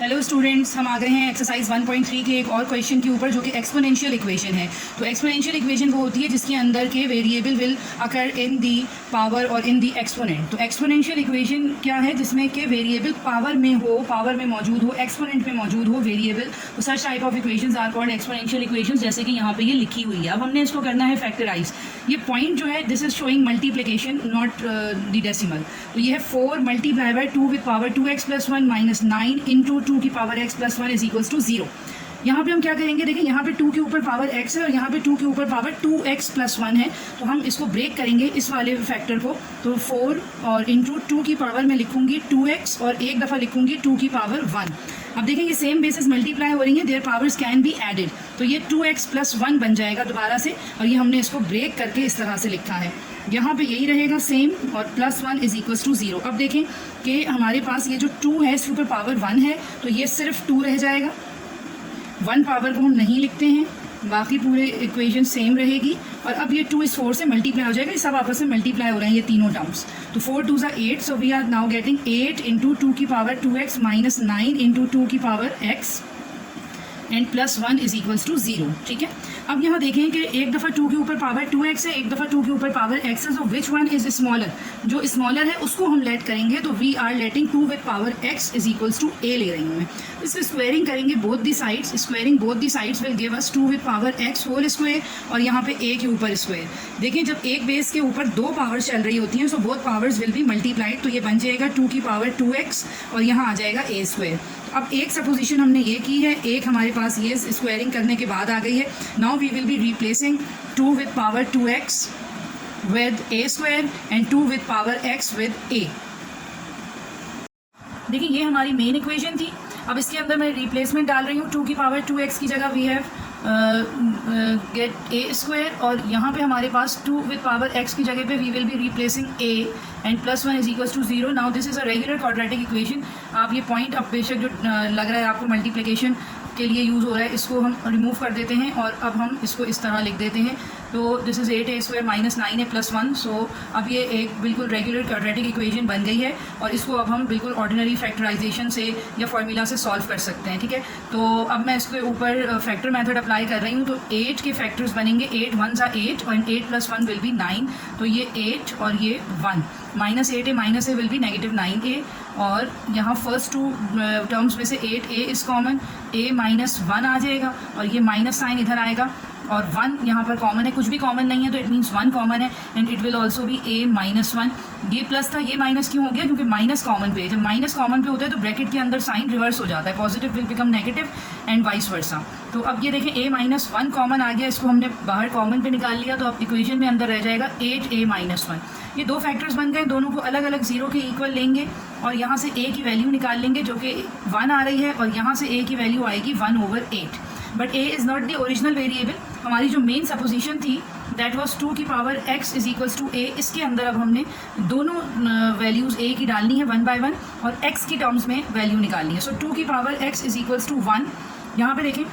Hello students, हम आ गए हैं एक्सरसाइज 1.3 के एक और क्वेश्चन के ऊपर जो कि एक्सपोनेंशियल इक्वेशन है। तो एक्सपोनेंशियल इक्वेशन वो होती है जिसके अंदर के variable will occur in the power और इन दी एक्सपोनेंट। तो एक्सपोनेंशियल इक्वेशन क्या है? जिसमें के वेरिएबल पावर में हो, पावर में मौजूद हो, एक्सपोनेंट में मौजूद हो वेरिएबल। तो such type of equations are called exponential equations, जैसे कि यहाँ पे ये लिखी हुई है। अब हमने इसको करना है फैक्टराइज। ये पॉइंट जो है this is showing multiplication not the decimal. तो ये है 4 multiply by 2 with power 2x + 1 - 9 into 2 की power x + 1 is equals to 0। यहाँ पे हम क्या करेंगे? देखिए यहाँ पे 2 के ऊपर पावर x है और यहाँ पे 2 के ऊपर पावर 2x + 1 है। तो हम इसको ब्रेक करेंगे इस वाले फैक्टर को। तो 4 और इंटू 2 की पावर में लिखूंगी 2x और एक दफ़ा लिखूंगी 2 की पावर 1। अब देखेंगे सेम बेसिस मल्टीप्लाई हो रही है, their powers can be added. तो ये 2x + 1 बन जाएगा दोबारा से, और ये हमने इसको ब्रेक करके इस तरह से लिखा है। यहाँ पे यही रहेगा सेम, और +1 इज इक्वल्स टू 0। अब देखें कि हमारे पास ये जो 2 है इसके ऊपर पावर 1 है, तो ये सिर्फ 2 रह जाएगा। 1 पावर को हम नहीं लिखते हैं, बाकी पूरे इक्वेशन सेम रहेगी। और अब ये 2 इस 4 से मल्टीप्लाई हो जाएगा। ये सब आपस में मल्टीप्लाई हो रहे हैं ये तीनों टर्म्स। तो 4 2 = 8, so we are now getting 8 into 2 की पावर 2x - 9 इंटू 2 की power x and +1 is equals to 0। ठीक है, अब यहाँ देखें कि एक दफ़ा 2 के ऊपर पावर 2x है, एक दफ़ा 2 के ऊपर पावर x है। So which one is smaller? जो स्मॉलर है उसको हम लेट करेंगे। तो we are letting 2 with power x is equals to a ले रही हूँ मैं। इसको स्क्वायरिंग करेंगे both the sides. Squaring both the sides will give us 2 with power x whole square, और यहाँ पे a के ऊपर स्क्वायर। देखें जब एक बेस के ऊपर 2 पावर्स चल रही होती हैं, so both powers will be multiplied. तो ये बन जाएगा 2 की पावर 2x और यहाँ आ जाएगा a स्क्वायर। अब एक सपोजिशन हमने ये की है, एक हमारे पास ये स्क्वायरिंग करने के बाद आ गई है। Now we will be replacing 2 with power 2x with a square and 2 with power x with a। देखिए ये हमारी मेन इक्वेशन थी। अब इसके अंदर मैं रिप्लेसमेंट डाल रही हूँ। 2 की पावर 2x की जगह we have get a square, और यहाँ पे हमारे पास 2 विद पावर x की जगह पे we will be replacing a and +1 is equals to 0। Now this is a regular quadratic equation. आप ये पॉइंट अब बेशक जो लग रहा है आपको मल्टीप्लिकेशन के लिए यूज़ हो रहा है, इसको हम रिमूव कर देते हैं और अब हम इसको इस तरह लिख देते हैं। तो this is 8a square - 9a + 1। सो अब ये एक बिल्कुल रेगुलर क्वाड्रेटिक इक्वेशन बन गई है, और इसको अब हम बिल्कुल ऑर्डिनरी फैक्टराइजेशन से या फार्मूला से सॉल्व कर सकते हैं। ठीक है, तो अब मैं इसके ऊपर फैक्टर मेथड अप्लाई कर रही हूँ। तो 8 के फैक्टर्स बनेंगे। 8 1s are 8 और 8 + 1 विल बी 9। तो ये 8 और ये 1 -8a - a will be -9a, और यहाँ फर्स्ट 2 टर्म्स में से 8a इज़ कॉमन, a - 1 आ जाएगा, और ये माइनस साइन इधर आएगा, और 1 यहाँ पर कॉमन है। कुछ भी कॉमन नहीं है तो इट मीन्स 1 कॉमन है, and it will also be a - 1। ये प्लस था, ये माइनस क्यों हो गया? क्योंकि माइनस कॉमन पे, जब माइनस कॉमन पे होता है तो ब्रैकेट के अंदर साइन रिवर्स हो जाता है, positive will become negative and vice versa. तो अब ये देखें a - 1 कॉमन आ गया, इसको हमने बाहर कॉमन पे निकाल लिया। तो अब इक्वेशन में अंदर रह जाएगा 8a - 1। ये 2 फैक्टर्स बन गए, दोनों को अलग अलग 0 के इक्वल लेंगे, और यहाँ से a की वैल्यू निकाल लेंगे जो कि 1 आ रही है, और यहाँ से a की वैल्यू आएगी 1/8। But a is not the original variable. हमारी जो मेन सपोजिशन थी दैट वाज 2 की power x is equals to a। इसके अंदर अब हमने दोनों वैल्यूज़ a की डालनी है 1 by 1, और x की टर्म्स में वैल्यू निकालनी है। सो 2 की power x is equals to 1। यहाँ पे देखें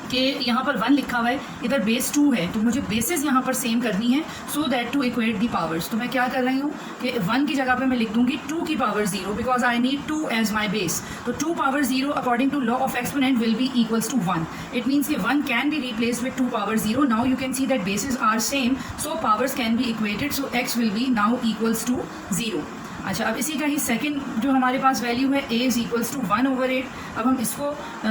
कि यहाँ पर 1 लिखा हुआ है, इधर बेस 2 है, तो मुझे बेसिस यहाँ पर सेम करनी है so that to equate the powers. तो मैं क्या कर रही हूँ कि 1 की जगह पे मैं लिख दूंगी 2 की power 0 because I need 2 as my base. तो 2 power 0 according to law of exponent will be equals to 1। It means कि 1 can be replaced with 2 power 0। Now you can see that bases are same, so powers can be equated, so x will be now equals to 0। अच्छा, अब इसी का ही second जो हमारे पास value है a इज इक्वल्स टू 1/8। अब हम इसको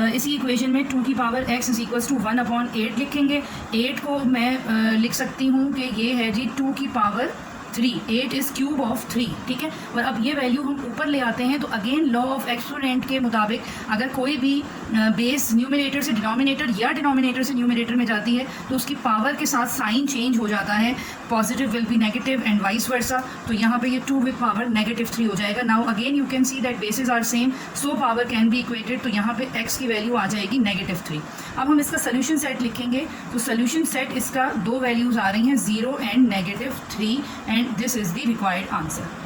इसी इक्वेशन में 2 की power x is equals to 1/8 लिखेंगे। 8 को मैं लिख सकती हूँ कि ये है जी 2 की पावर 3। 8 is cube of 3। ठीक है, और अब ये वैल्यू हम ऊपर ले आते हैं। तो अगेन लॉ ऑफ एक्सपोनेंट के मुताबिक अगर कोई भी बेस न्यूमरेटर से डिनोमिनेटर या डिनोमिनेटर से न्यूमरेटर में जाती है तो उसकी पावर के साथ साइन चेंज हो जाता है, positive will be negative and vice versa. तो यहाँ पे ये 2 विद पावर -3 हो जाएगा। Now again you can see that bases are same, so power can be equated. तो यहाँ पे x की वैल्यू आ जाएगी -3। अब हम इसका सोल्यूशन सेट लिखेंगे। तो सोल्यूशन सेट इसका 2 वैल्यूज़ आ रही हैं 0 and -3, and this is the required answer.